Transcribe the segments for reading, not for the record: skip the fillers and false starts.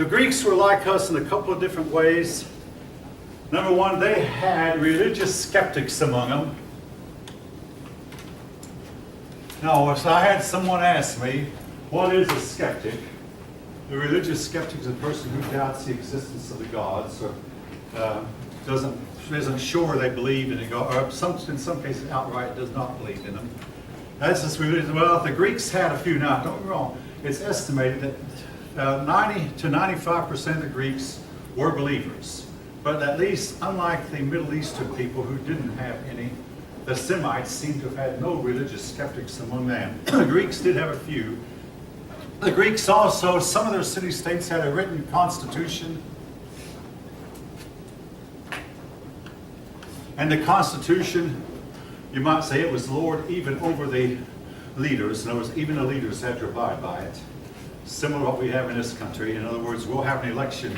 The Greeks were like us in a couple of different ways. Number one, they had religious skeptics among them. Now, if I had someone ask me, what is a skeptic? The religious skeptic is a person who doubts the existence of the gods, or isn't sure they believe in a god, or in some cases outright does not believe in them. That's just religion. Well, the Greeks had a few. Now, don't get me wrong. It's estimated that 90 to 95% of the Greeks were believers. But at least, unlike the Middle Eastern people who didn't have any, the Semites seem to have had no religious skeptics among them. The Greeks did have a few. The Greeks also, some of their city-states had a written constitution. And the constitution, you might say, it was lord even over the leaders. In other words, even the leaders had to abide by it. Similar to what we have in this country. In other words, we'll have an election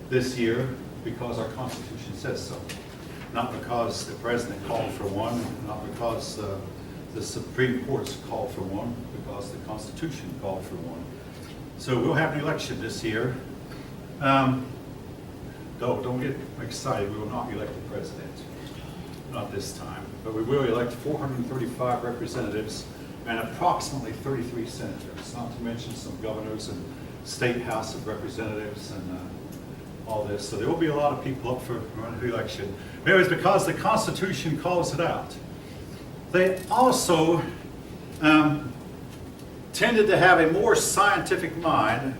this year because our Constitution says so. Not because the President called for one, not because the Supreme Court's called for one, because the Constitution called for one. So we'll have an election this year. Don't get excited, we will not elect a president. Not this time. But we will elect 435 representatives and approximately 33 senators, not to mention some governors and state House of Representatives and all this. So there will be a lot of people up for election. But it was because the Constitution calls it out. They also tended to have a more scientific mind,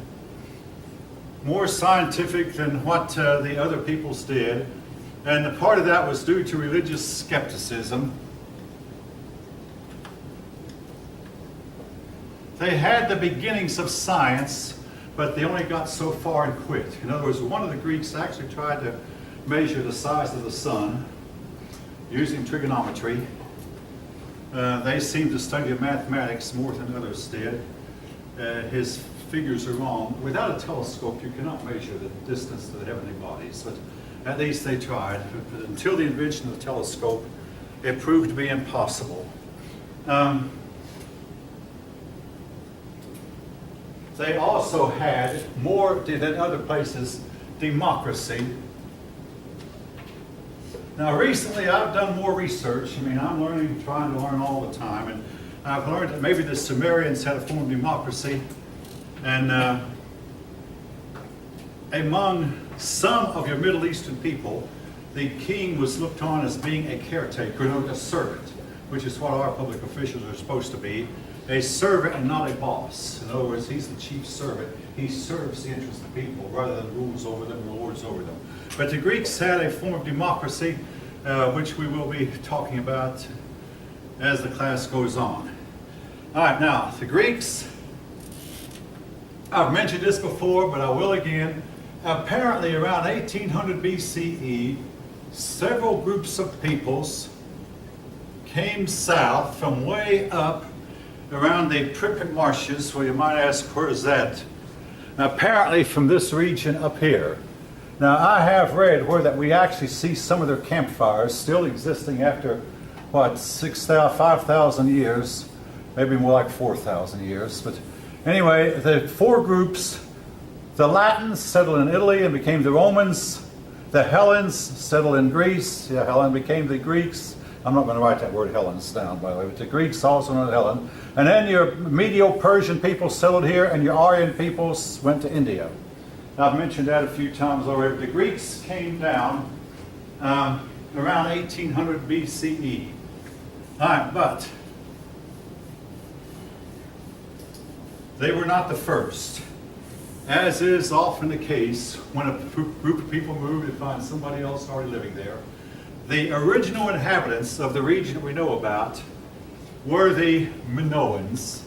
more scientific than what the other peoples did. And a part of that was due to religious skepticism. They had the beginnings of science, but they only got so far and quit. In other words, one of the Greeks actually tried to measure the size of the sun using trigonometry. They seemed to study mathematics more than others did. His figures are wrong. Without a telescope, you cannot measure the distance to the heavenly bodies, but at least they tried. But until the invention of the telescope, it proved to be impossible. They also had, more than other places, democracy. Now recently I've done more research. I mean, I'm learning, trying to learn all the time, and I've learned that maybe the Sumerians had a form of democracy, and among some of your Middle Eastern people, the king was looked on as being a caretaker, a servant, which is what our public officials are supposed to be. A servant and not a boss. In other words, he's the chief servant. He serves the interests of the people rather than rules over them or lords over them. But the Greeks had a form of democracy, which we will be talking about as the class goes on. All right, now, the Greeks, I've mentioned this before, but I will again. Apparently, around 1800 BCE, several groups of peoples came south from way up around the Pripyat marshes. Well, you might ask, where is that? Now, apparently from this region up here. Now, I have read where that we actually see some of their campfires still existing after, what, 5,000 years, maybe more like 4,000 years. But anyway, the four groups, the Latins settled in Italy and became the Romans. The Hellenes settled in Greece. Yeah, Hellen became the Greeks. I'm not going to write that word Hellenes down, by the way, but the Greeks also known as Hellen. And then your Medo-Persian people settled here, and your Aryan peoples went to India. I've mentioned that a few times already. The Greeks came down around 1800 BCE. All right, but they were not the first. As is often the case, when a group of people move and find somebody else already living there, the original inhabitants of the region that we know about were the Minoans.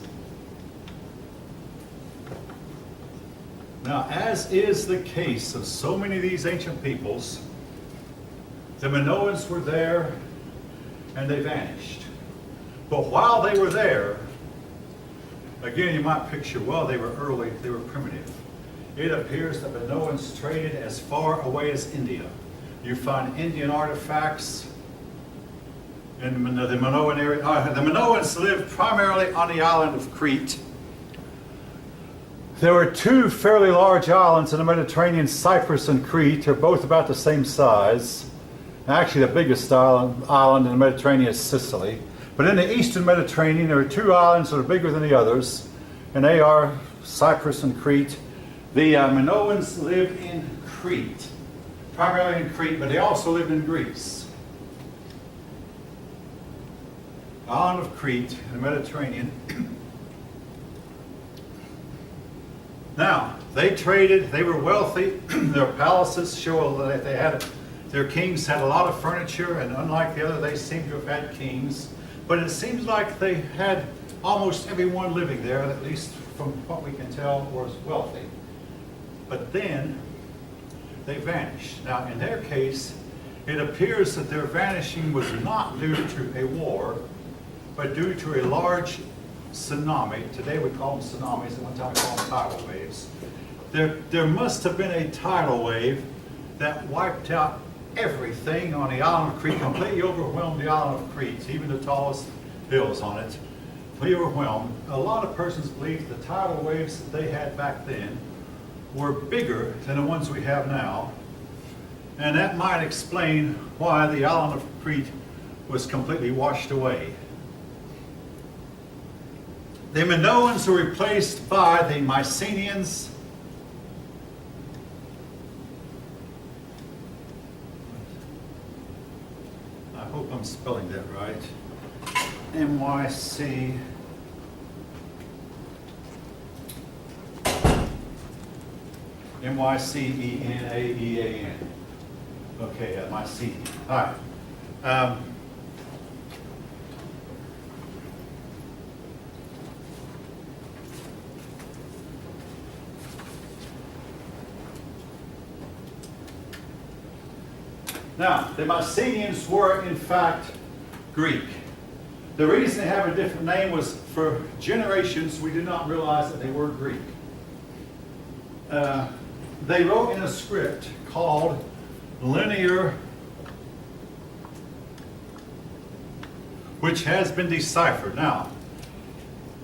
Now, as is the case of so many of these ancient peoples, the Minoans were there and they vanished. But while they were there, again, you might picture, well, they were early, they were primitive. It appears that Minoans traded as far away as India. You find Indian artifacts in the Minoan area. The Minoans lived primarily on the island of Crete. There were two fairly large islands in the Mediterranean, Cyprus and Crete. They're both about the same size. Actually, the biggest island in the Mediterranean is Sicily. But in the eastern Mediterranean, there are two islands that are bigger than the others, and they are Cyprus and Crete. The Minoans lived in Crete, primarily in Crete, but they also lived in Greece. The island of Crete in the Mediterranean. Now, they traded, they were wealthy, their palaces show that they had, their kings had a lot of furniture, and unlike the other, they seem to have had kings. But it seems like they had almost everyone living there, at least from what we can tell, was wealthy. But then, they vanished. Now, in their case, it appears that their vanishing was not due to a war, but due to a large tsunami. Today we call them tsunamis, at one time we called them tidal waves. There must have been a tidal wave that wiped out everything on the island of Crete, completely overwhelmed the island of Crete, even the tallest hills on it, completely overwhelmed. A lot of persons believe the tidal waves that they had back then were bigger than the ones we have now, and that might explain why the island of Crete was completely washed away. The Minoans were replaced by the Mycenaeans. I hope I'm spelling that right. M-Y-C. M-Y-C-E-N-A-E-A-N. Okay, Mycenaean. All right. Now, the Mycenaeans were, in fact, Greek. The reason they have a different name was for generations we did not realize that they were Greek. They wrote in a script called Linear, which has been deciphered. Now,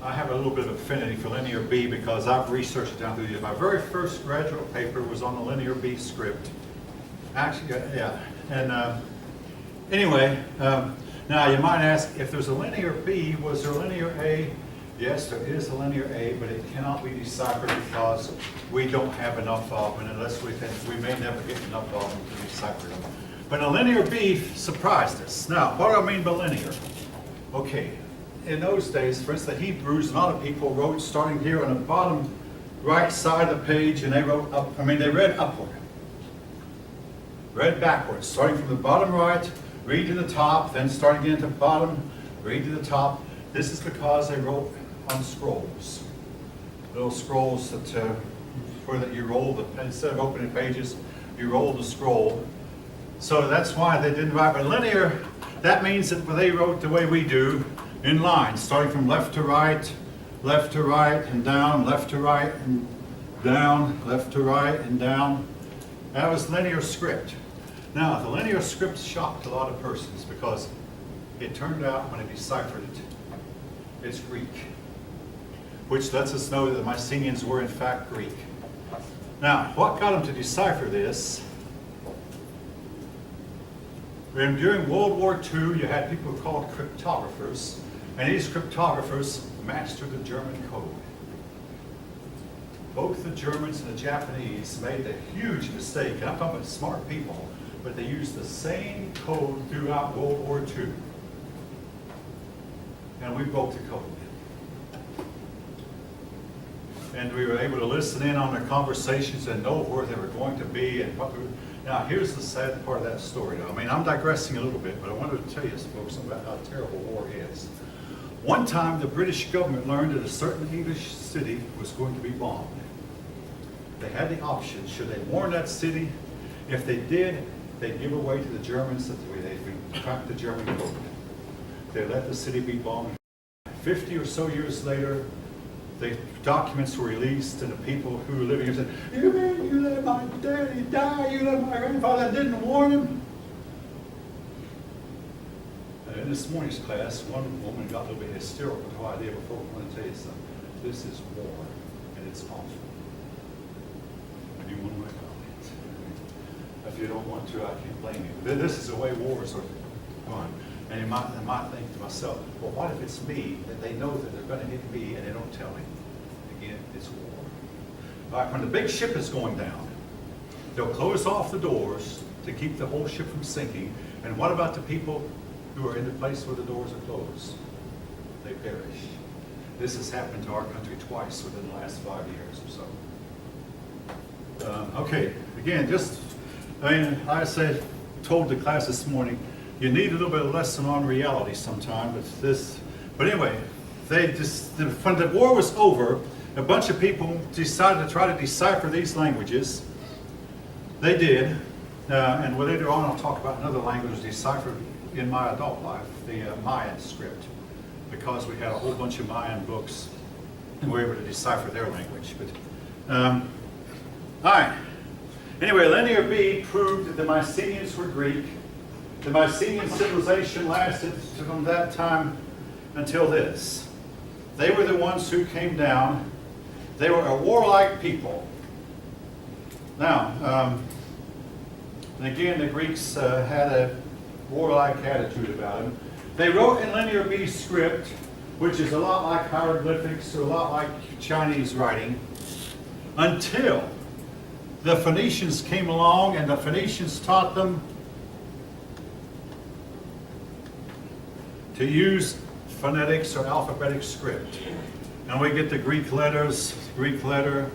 I have a little bit of affinity for Linear B because I've researched it down through the years. My very first graduate paper was on the Linear B script. Actually, yeah. And anyway, now you might ask, if there's a Linear B, was there a Linear A? Yes, there is a Linear A, but it cannot be deciphered because we don't have enough of them, and unless we may never get enough of them to decipher them. But a Linear B surprised us. Now, what do I mean by linear? Okay, in those days, for instance, the Hebrews, a lot of people wrote starting here on the bottom right side of the page, and they wrote up, they read upward. Read backwards, starting from the bottom right, read to the top, then starting again at the bottom, read to the top. This is because they wrote on scrolls. Little scrolls that where that you roll the, instead of opening pages, you roll the scroll. So that's why they didn't write. But linear, that means that they wrote the way we do, in lines, starting from left to right, and down, left to right, and down, left to right, and down. That was linear script. Now, the linear script shocked a lot of persons because it turned out when they deciphered it, it's Greek, which lets us know that the Mycenaeans were in fact Greek. Now, what got them to decipher this? During World War II, you had people called cryptographers, and these cryptographers mastered the German code. Both the Germans and the Japanese made a huge mistake, and I'm talking about smart people, but they used the same code throughout World War II. And we broke the code. And we were able to listen in on their conversations and know where they were going to be and what we were. Now, here's the sad part of that story, though. I mean, I'm digressing a little bit, but I wanted to tell you, folks, about how terrible war is. One time, the British government learned that a certain English city was going to be bombed. They had the option, should they warn that city? If they did, they'd give away to the Germans that they'd crack the German code. They let the city be bombed. 50 or so years later, the documents were released, and the people who were living here said, "You mean you let my daddy die? You let my grandfather and didn't warn him?" In this morning's class, one woman got a little bit hysterical with the whole idea. Before, I want to tell you something. This is war, and it's awful. if you don't want to, I can't blame you. This is the way wars are going. And I might think to myself, well, what if it's me, that they know that they're going to hit me and they don't tell me? Again, it's war. All right, when the big ship is going down, they'll close off the doors to keep the whole ship from sinking. And what about the people who are in the place where the doors are closed? They perish. This has happened to our country twice within the last 5 years or so. Okay, again, I told the class this morning, you need a little bit of lesson on reality sometime, but anyway, when the war was over, a bunch of people decided to try to decipher these languages. They did, and later on I'll talk about another language deciphered in my adult life, the Mayan script, because we had a whole bunch of Mayan books and we were able to decipher their language. All right. Anyway, Linear B proved that the Mycenaeans were Greek. The Mycenaean civilization lasted from that time until this. They were the ones who came down. They were a warlike people. Now, and again, the Greeks had a warlike attitude about them. They wrote in Linear B script, which is a lot like hieroglyphics or a lot like Chinese writing, until the Phoenicians came along and the Phoenicians taught them to use phonetics or alphabetic script. And we get the Greek letters, Greek letter,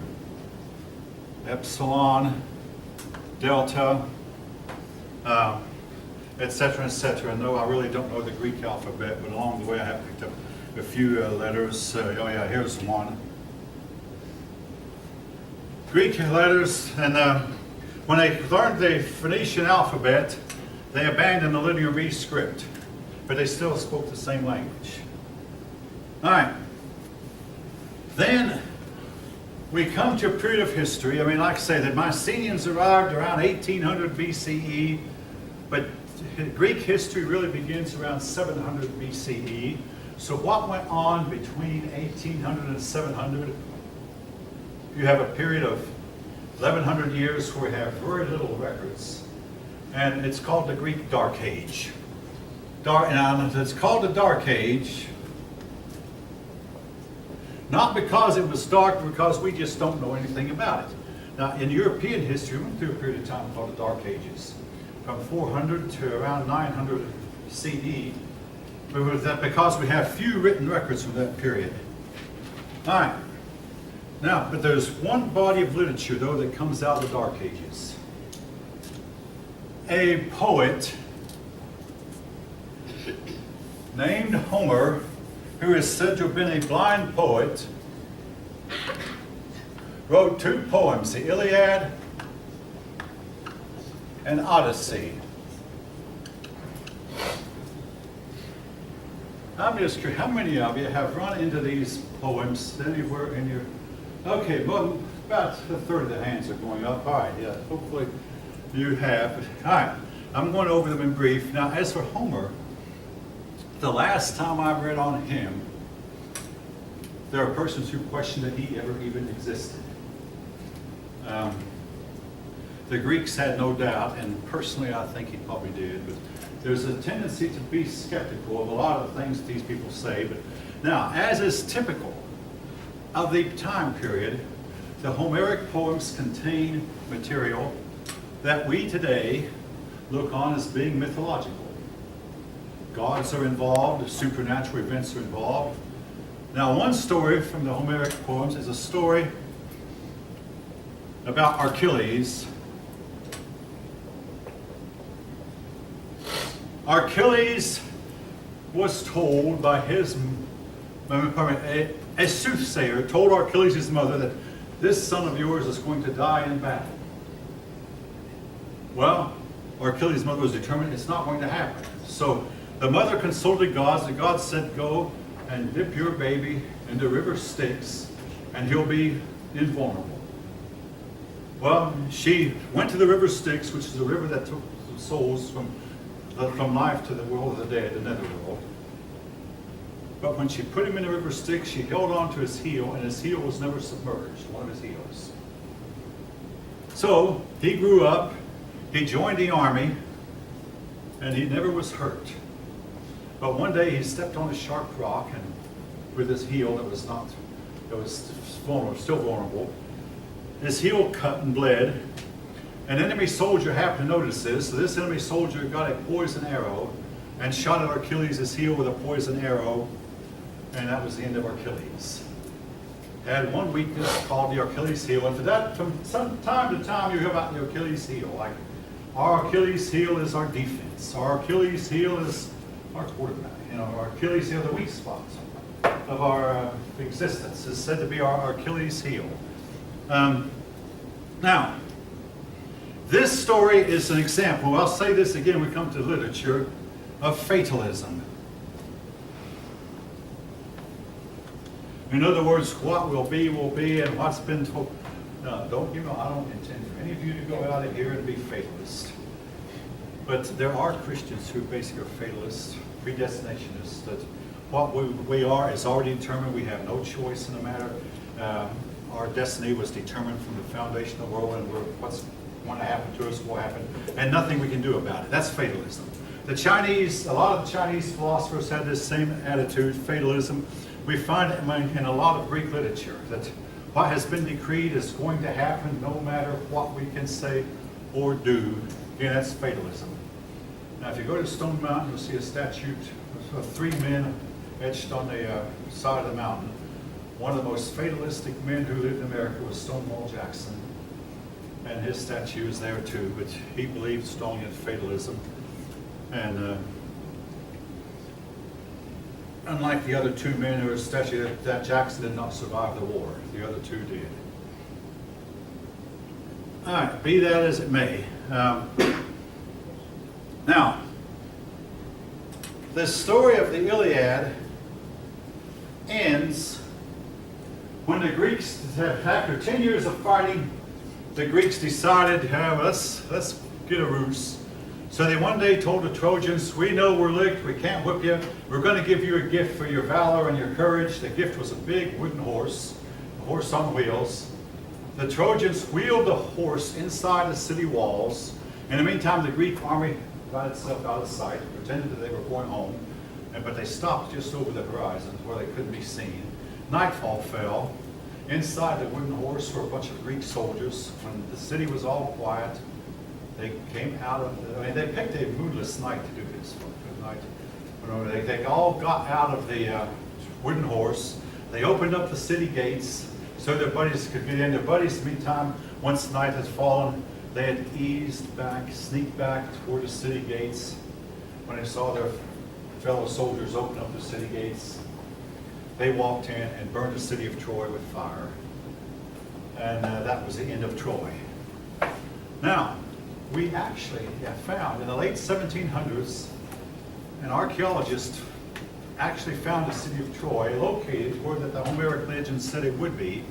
epsilon, delta, etc., etc. No, I really don't know the Greek alphabet, but along the way I have picked up a few letters. Oh yeah, here's one. Greek letters, and when they learned the Phoenician alphabet, they abandoned the Linear B script, but they still spoke the same language. All right. Then we come to a period of history. I mean, like I say, the Mycenaeans arrived around 1800 BCE, but Greek history really begins around 700 BCE. So what went on between 1800 and 700? You have a period of 1100 years where we have very little records. And it's called the Greek Dark Age. And it's called the Dark Age, not because it was dark, but because we just don't know anything about it. Now, in European history, we went through a period of time called the Dark Ages, from 400 to around 900 CE, because we have few written records from that period. All right. Now, but there's one body of literature, though, that comes out of the Dark Ages. A poet named Homer, who is said to have been a blind poet, wrote two poems, the Iliad and Odyssey. I'm just curious, how many of you have run into these poems anywhere in your... Okay, well, about a third of the hands are going up. All right, yeah, hopefully you have. All right, I'm going over them in brief. Now, as for Homer, the last time I read on him, there are persons who question that he ever even existed. The Greeks had no doubt, and personally I think he probably did, but there's a tendency to be skeptical of a lot of the things these people say. But now, as is typical of the time period, the Homeric poems contain material that we today look on as being mythological. Gods are involved, supernatural events are involved. Now, one story from the Homeric poems is a story about Achilles. Achilles was told by a soothsayer told Achilles' mother that this son of yours is going to die in battle. Well, Achilles' mother was determined it's not going to happen. So the mother consulted gods. The gods said, go and dip your baby in the river Styx, and he'll be invulnerable. Well, she went to the river Styx, which is a river that took souls from life to the world of the dead, the netherworld. But when she put him in the river Styx, she held on to his heel, and his heel was never submerged, one of his heels. So he grew up, He joined the army, and he never was hurt. But one day he stepped on a sharp rock, and with his heel that was still vulnerable, his heel cut and bled. An enemy soldier happened to notice this, so this enemy soldier got a poison arrow and shot at Achilles' heel with a poison arrow, and that was the end of Achilles. Had one weakness called the Achilles heel, and for that, from some time to time, you hear about the Achilles heel. Like, our Achilles heel is our defense. Our Achilles heel is our quarterback. Our Achilles heel, the weak spots of our existence, is said to be our Achilles heel. Now, this story is an example. I'll say this again when we come to literature, of fatalism. In other words, what will be, and what's been told. No, don't get me wrong, I don't intend for any of you to go out of here and be fatalist. But there are Christians who basically are fatalists, predestinationists, that what we are is already determined. We have no choice in the matter. Our destiny was determined from the foundation of the world, and what's going to happen to us will happen, and nothing we can do about it. That's fatalism. A lot of the Chinese philosophers had this same attitude, fatalism. We find it in a lot of Greek literature, that what has been decreed is going to happen no matter what we can say or do. Again, that's fatalism. Now, if you go to Stone Mountain, you'll see a statue of 3 men etched on the side of the mountain. One of the most fatalistic men who lived in America was Stonewall Jackson. And his statue is there too, but he believed strongly in fatalism. And unlike the other 2 men who were statued, that Jackson did not survive the war. The other 2 did. All right, be that as it may. Now, the story of the Iliad ends when the Greeks, after 10 years of fighting, the Greeks decided, let's get a ruse. So they one day told the Trojans, we know we're licked, we can't whip you. We're going to give you a gift for your valor and your courage. The gift was a big wooden horse, a horse on wheels. The Trojans wheeled the horse inside the city walls. In the meantime, the Greek army got itself out of sight, pretended that they were going home, but they stopped just over the horizon where they couldn't be seen. Nightfall fell. Inside the wooden horse were a bunch of Greek soldiers. When the city was all quiet, they came out of they picked a moonless night to do this. Good night. They all got out of the wooden horse. They opened up the city gates so their buddies could get in. Their buddies, meantime, once night had fallen, they had eased back, sneaked back toward the city gates. When they saw their fellow soldiers open up the city gates, they walked in and burned the city of Troy with fire. And that was the end of Troy. Now, we actually have found in the late 1700s, an archaeologist actually found the city of Troy located where the Homeric legend said it would be.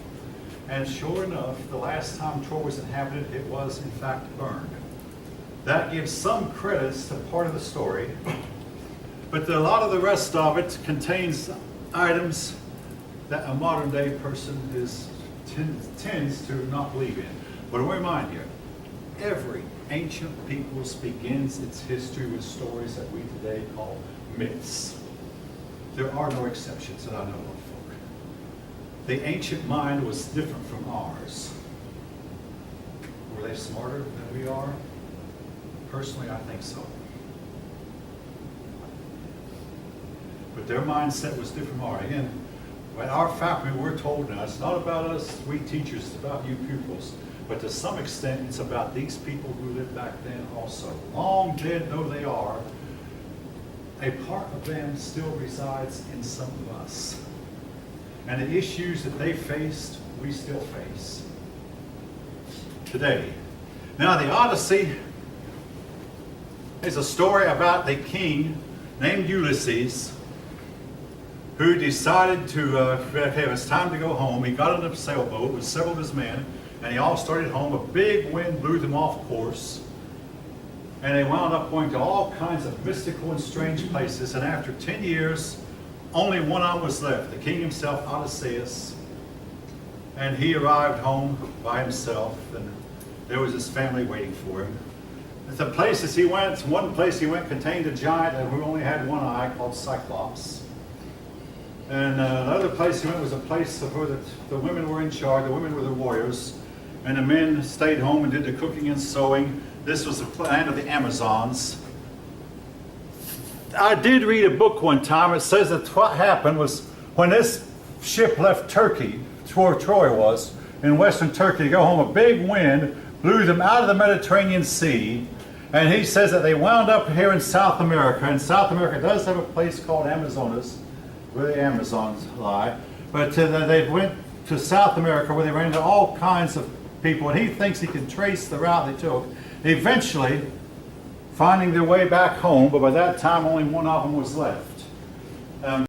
And sure enough, the last time Troy was inhabited, it was in fact burned. That gives some credits to part of the story, but a lot of the rest of it contains items that a modern day person tends to not believe in. But I remind you, every ancient peoples begins its history with stories that we today call myths. There are no exceptions that I know of, folk. The ancient mind was different from ours. Were they smarter than we are? Personally, I think so. But their mindset was different from ours. Again, when our faculty, we're told now, it's not about us, we teachers, it's about you pupils. But to some extent, it's about these people who lived back then also. Long dead though they are, a part of them still resides in some of us. And the issues that they faced, we still face today. Now, the Odyssey is a story about a king named Ulysses who decided it was time to go home. He got on a sailboat with several of his men, and they all started home. A big wind blew them off course, and they wound up going to all kinds of mystical and strange places. And after 10 years, only one of them was left, the king himself, Odysseus. And he arrived home by himself, and there was his family waiting for him. The places he went, one place he went contained a giant who only had one eye called Cyclops. And the other place he went was a place where the women were in charge, the women were the warriors, and the men stayed home and did the cooking and sewing. This was the land of the Amazons. I did read a book one time. It says that what happened was when this ship left Turkey, where Troy was, in western Turkey, to go home, a big wind blew them out of the Mediterranean Sea. And he says that they wound up here in South America. And South America does have a place called Amazonas, where the Amazons lie. But they went to South America where they ran into all kinds of people. And he thinks he can trace the route they took, eventually finding their way back home. But by that time, only one of them was left.